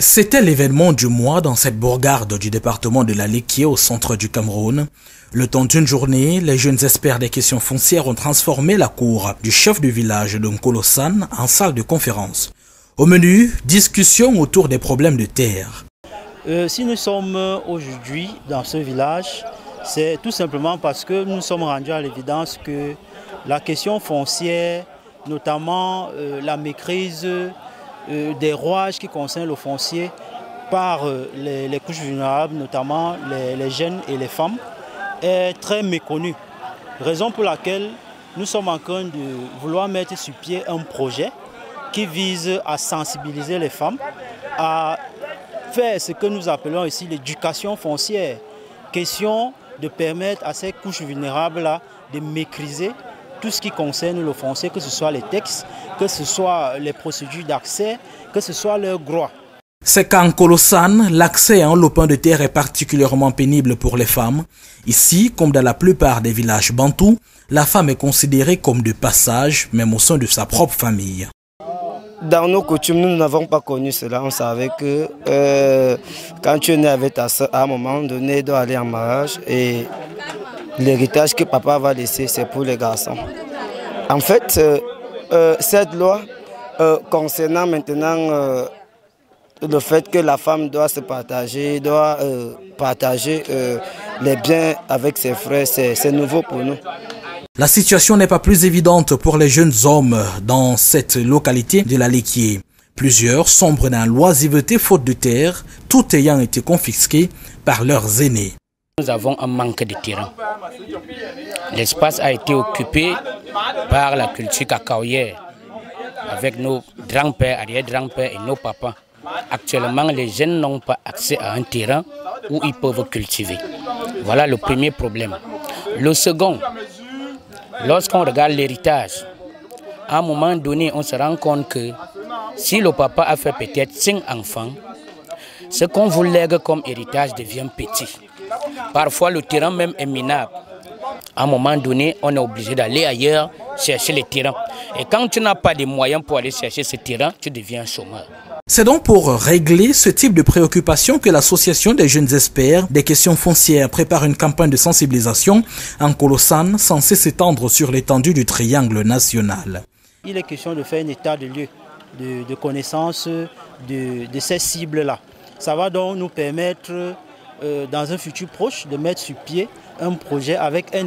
C'était l'événement du mois dans cette bourgade du département de la Léquié au centre du Cameroun. Le temps d'une journée, les jeunes experts des questions foncières ont transformé la cour du chef du village de Nkolosan en salle de conférence. Au menu, discussion autour des problèmes de terre. Si nous sommes aujourd'hui dans ce village, c'est tout simplement parce que nous sommes rendus à l'évidence que la question foncière, notamment la maîtrise des rouages qui concernent le foncier par les couches vulnérables, notamment les jeunes et les femmes, est très méconnue. Raison pour laquelle nous sommes en train de vouloir mettre sur pied un projet qui vise à sensibiliser les femmes, à faire ce que nous appelons ici l'éducation foncière. Question de permettre à ces couches vulnérables-là de maîtriser tout ce qui concerne le foncier, que ce soit les textes, que ce soit les procédures d'accès, que ce soit leurs droits. C'est qu'en Nkolosan, l'accès à un lopin de terre est particulièrement pénible pour les femmes. Ici, comme dans la plupart des villages bantous, la femme est considérée comme de passage, même au sein de sa propre famille. Dans nos coutumes, nous n'avons pas connu cela. On savait que quand tu es né avec ta soeur, à un moment donné, il doit aller en mariage et l'héritage que papa va laisser, c'est pour les garçons. En fait, cette loi concernant maintenant le fait que la femme doit se partager, doit partager les biens avec ses frères, c'est nouveau pour nous. La situation n'est pas plus évidente pour les jeunes hommes dans cette localité de la Léquié. Plusieurs sombrent dans l'oisiveté faute de terre, tout ayant été confisqué par leurs aînés. Nous avons un manque de terrain. L'espace a été occupé par la culture cacaoyère avec nos grands-pères, arrière-grands-pères et nos papas. Actuellement, les jeunes n'ont pas accès à un terrain où ils peuvent cultiver. Voilà le premier problème. Le second, lorsqu'on regarde l'héritage, à un moment donné, on se rend compte que si le papa a fait peut-être 5 enfants, ce qu'on vous lègue comme héritage devient petit. Parfois, le terrain même est minable. À un moment donné, on est obligé d'aller ailleurs chercher les terrains. Et quand tu n'as pas de moyens pour aller chercher ce terrain, tu deviens chômeur. C'est donc pour régler ce type de préoccupation que l'association des jeunes experts des questions foncières prépare une campagne de sensibilisation en Nkolosan censée s'étendre sur l'étendue du triangle national. Il est question de faire un état de lieu, de connaissance de ces cibles-là. Ça va donc nous permettre, dans un futur proche, de mettre sur pied un projet avec un